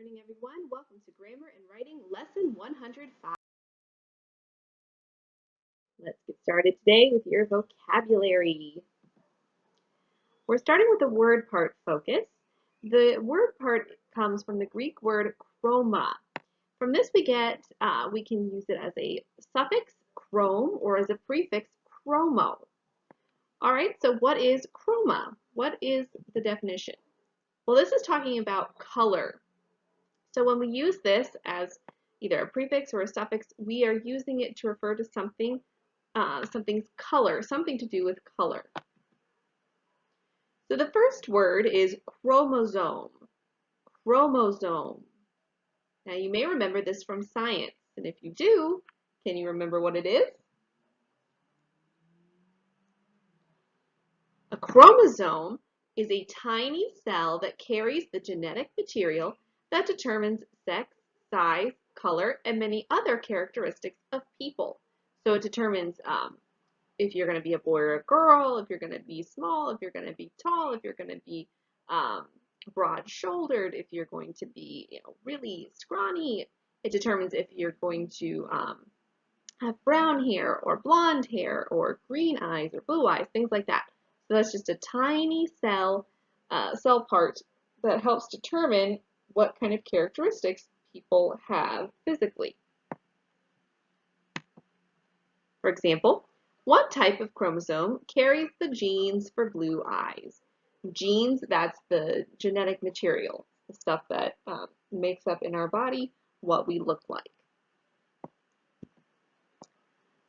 evening, everyone. Welcome to Grammar and Writing Lesson 105. Let's get started today with your vocabulary. We're starting with the word part focus. The word part comes from the Greek word chroma. From this we can use it as a suffix, chrome, or as a prefix, chromo. All right, so what is chroma? What is the definition? Well, this is talking about color. So when we use this as either a prefix or a suffix, we are using it to refer to something, something's color, something to do with color. So the first word is chromosome. Chromosome. Now you may remember this from science, and if you do, can you remember what it is? A chromosome is a tiny cell that carries the genetic material that determines sex, size, color, and many other characteristics of people. So it determines if you're going to be a boy or a girl, if you're going to be small, if you're going to be tall, if you're going to be broad-shouldered, if you're going to be really scrawny. It determines if you're going to have brown hair or blonde hair or green eyes or blue eyes, things like that. So that's just a tiny cell part that helps determine what kind of characteristics people have physically. For example, what type of chromosome carries the genes for blue eyes? Genes, that's the genetic material, the stuff that makes up in our body what we look like.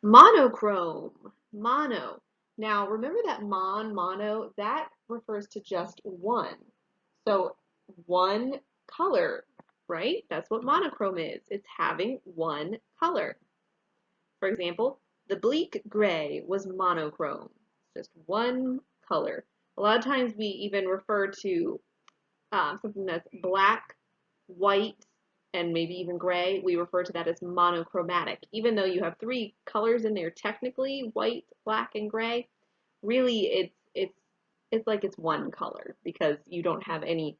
Monochrome, mono. Now remember that mono, that refers to just one. So one color, right? That's what monochrome is. It's having one color. For example, the bleak gray was monochrome, just one color. A lot of times we even refer to something that's black, white, and maybe even gray. We refer to that as monochromatic. Even though you have three colors in there technically, white, black, and gray, really it's like it's one color because you don't have any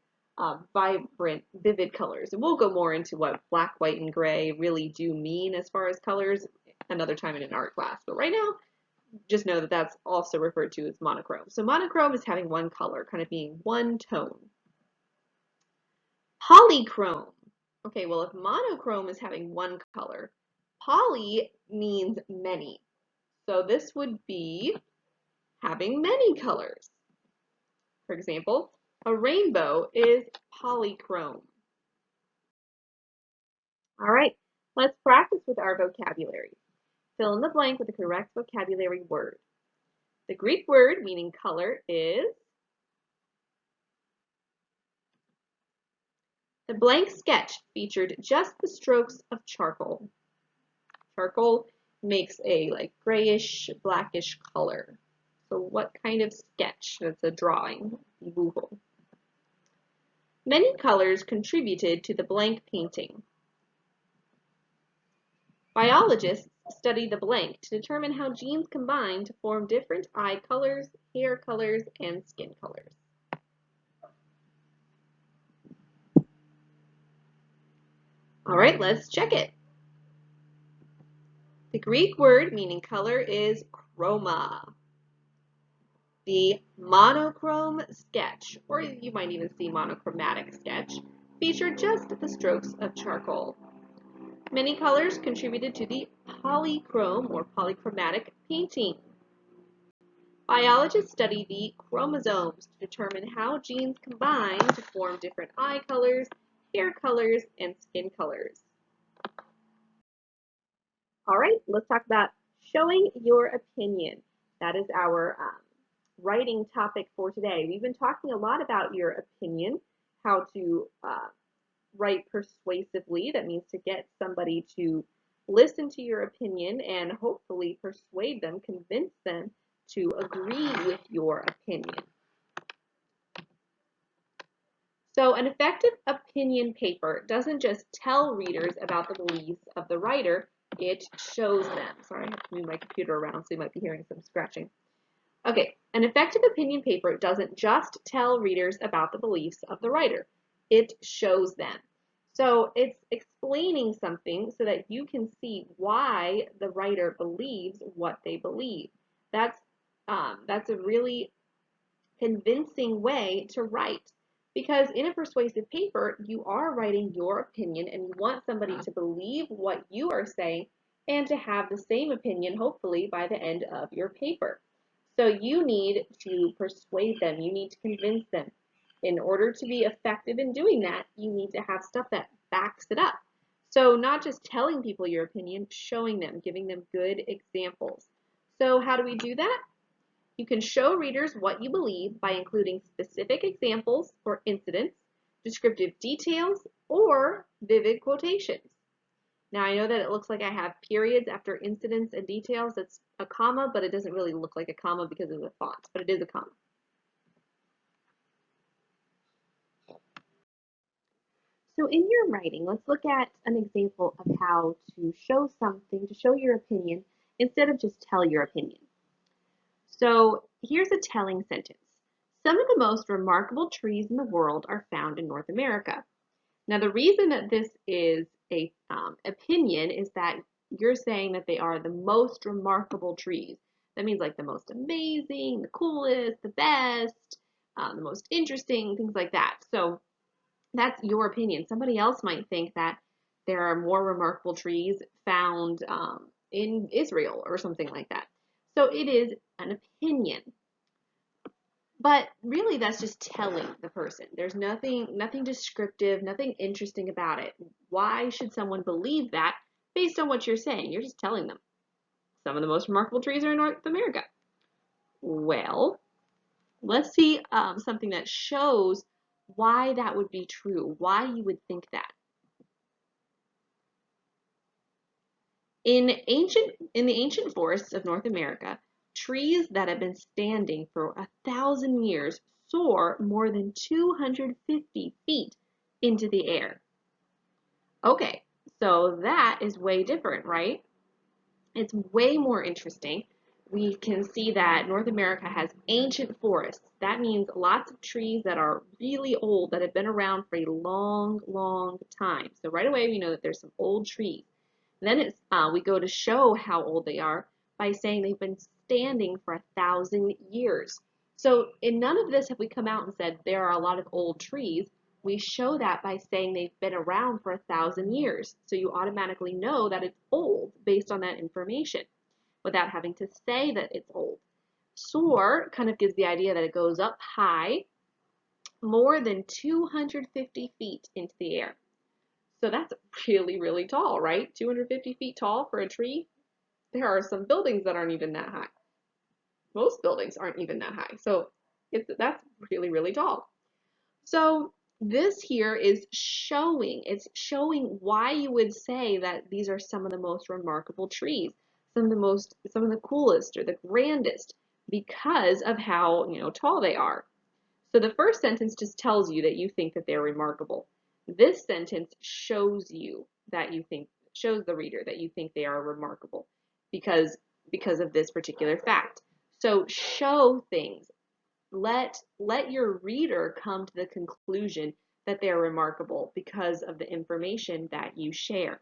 vibrant, vivid colors. And we'll go more into what black, white, and gray really do mean as far as colors another time in an art class. But right now, just know that that's also referred to as monochrome. So monochrome is having one color, kind of being one tone. Polychrome. Okay, well, if monochrome is having one color, poly means many. So this would be having many colors. For example, a rainbow is polychrome. All right, let's practice with our vocabulary. Fill in the blank with the correct vocabulary word. The Greek word meaning color is, the blank sketch featured just the strokes of charcoal. Charcoal makes a grayish, blackish color. So what kind of sketch? That's a drawing, dibujo. Many colors contributed to the blank painting. Biologists study the blank to determine how genes combine to form different eye colors, hair colors, and skin colors. All right, let's check it. The Greek word meaning color is chroma. The monochrome sketch, or you might even see monochromatic sketch, featured just the strokes of charcoal. Many colors contributed to the polychrome or polychromatic painting. Biologists study the chromosomes to determine how genes combine to form different eye colors, hair colors, and skin colors. All right, let's talk about showing your opinion. That is our writing topic for today. We've been talking a lot about your opinion, how to write persuasively. That means to get somebody to listen to your opinion and hopefully persuade them, convince them to agree with your opinion. So an effective opinion paper doesn't just tell readers about the beliefs of the writer, it shows them. Sorry, I have to move my computer around, so you might be hearing some scratching. Okay, an effective opinion paper doesn't just tell readers about the beliefs of the writer, it shows them. So it's explaining something so that you can see why the writer believes what they believe. That's that's a really convincing way to write. Because in a persuasive paper, you are writing your opinion and you want somebody to believe what you are saying and to have the same opinion, hopefully, by the end of your paper. So you need to persuade them, you need to convince them. In order to be effective in doing that, you need to have stuff that backs it up. So, not just telling people your opinion, showing them, giving them good examples. So, how do we do that? You can show readers what you believe by including specific examples or incidents, descriptive details, or vivid quotations. Now I know that it looks like I have periods after incidents and details. That's a comma, but it doesn't really look like a comma because of the font, but it is a comma. So in your writing, let's look at an example of how to show something, to show your opinion, instead of just tell your opinion. So here's a telling sentence. Some of the most remarkable trees in the world are found in North America. Now, the reason that this is a opinion is that you're saying that they are the most remarkable trees. That means like the most amazing, the coolest, the best, the most interesting, things like that. So that's your opinion. Somebody else might think that there are more remarkable trees found in Israel or something like that. So it is an opinion. But really that's just telling the person. There's nothing descriptive, nothing interesting about it. Why should someone believe that based on what you're saying? You're just telling them. Some of the most remarkable trees are in North America. Well, let's see something that shows why that would be true, why you would think that. In the ancient forests of North America, trees that have been standing for 1,000 years soar more than 250 feet into the air. Okay, so that is way different, right? It's way more interesting. We can see that North America has ancient forests. That means lots of trees that are really old, that have been around for a long, long time. So right away we know that there's some old trees. Then we go to show how old they are by saying they've been standing for 1,000 years. So in none of this have we come out and said there are a lot of old trees. We show that by saying they've been around for 1,000 years. So you automatically know that it's old based on that information without having to say that it's old. Soar kind of gives the idea that it goes up high, more than 250 feet into the air. So that's really, really tall, right? 250 feet tall for a tree. There are some buildings that aren't even that high. Most buildings aren't even that high. So that's really, really tall. So this here is it's showing why you would say that these are some of the most remarkable trees, some of the coolest or the grandest because of how, tall they are. So the first sentence just tells you that you think that they're remarkable. This sentence shows the reader that you think they are remarkable because of this particular fact. So show things. Let your reader come to the conclusion that they're remarkable because of the information that you share.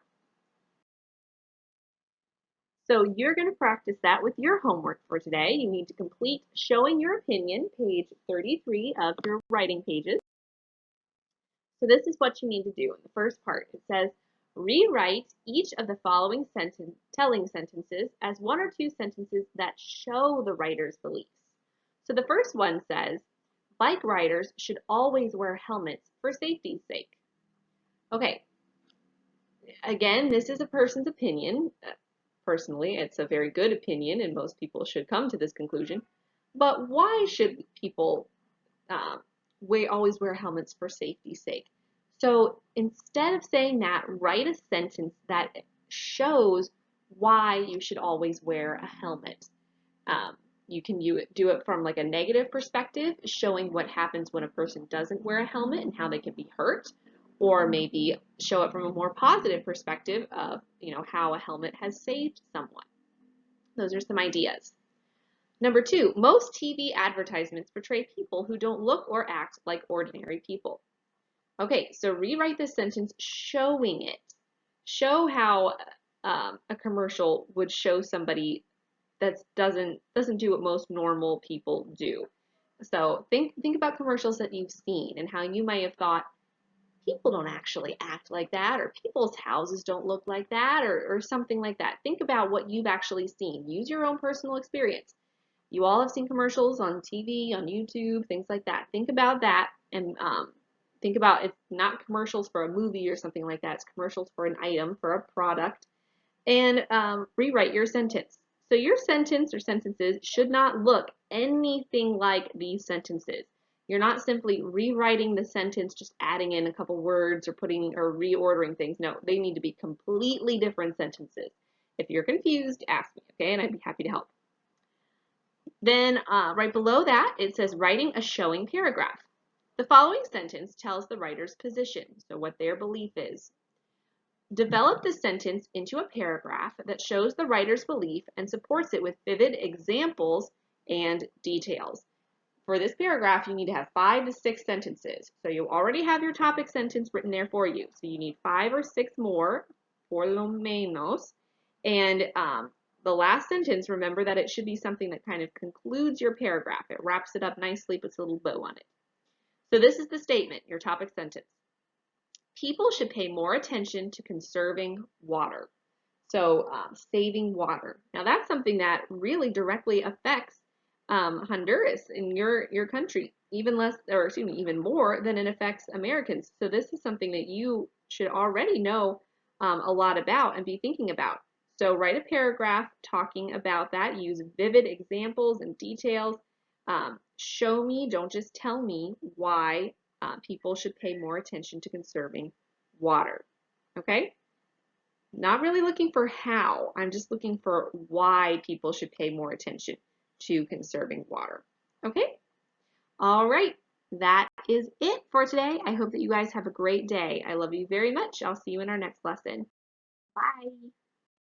So you're going to practice that with your homework for today. You need to complete showing your opinion, page 33 of your writing pages. So this is what you need to do in the first part. It says, rewrite each of the following telling sentences as one or two sentences that show the writer's beliefs. So the first one says, bike riders should always wear helmets for safety's sake. Okay, again, this is a person's opinion. Personally, it's a very good opinion, and most people should come to this conclusion. But why should people always wear helmets for safety's sake? So instead of saying that, write a sentence that shows why you should always wear a helmet. You can do it from like a negative perspective, showing what happens when a person doesn't wear a helmet and how they can be hurt, or maybe show it from a more positive perspective of, how a helmet has saved someone. Those are some ideas. Number two, most TV advertisements portray people who don't look or act like ordinary people. Okay, so rewrite this sentence showing it. Show how a commercial would show somebody that doesn't do what most normal people do. So think about commercials that you've seen and how you might have thought people don't actually act like that, or people's houses don't look like that, or something like that. Think about what you've actually seen. Use your own personal experience. You all have seen commercials on TV, on YouTube, things like that. Think about that and think about it's not commercials for a movie or something like that. It's commercials for an item, for a product, and rewrite your sentence. So your sentence or sentences should not look anything like these sentences. You're not simply rewriting the sentence, just adding in a couple words or putting or reordering things. No, they need to be completely different sentences. If you're confused, ask me, okay? And I'd be happy to help. Then right below that, it says writing a showing paragraph. The following sentence tells the writer's position, so what their belief is. Develop the sentence into a paragraph that shows the writer's belief and supports it with vivid examples and details. For this paragraph, you need to have 5 to 6 sentences. So you already have your topic sentence written there for you. So you need 5 or 6 more, por lo menos. And the last sentence, remember that it should be something that kind of concludes your paragraph. It wraps it up nicely, puts a little bow on it. So this is the statement, your topic sentence. People should pay more attention to conserving water. So saving water. Now that's something that really directly affects Honduras in your country, even less, or excuse me, even more than it affects Americans. So this is something that you should already know a lot about and be thinking about. So write a paragraph talking about that. Use vivid examples and details. Show me, don't just tell me why people should pay more attention to conserving water. Okay? Not really looking for how, I'm just looking for why people should pay more attention to conserving water. Okay? All right. That is it for today. I hope that you guys have a great day. I love you very much. I'll see you in our next lesson. Bye.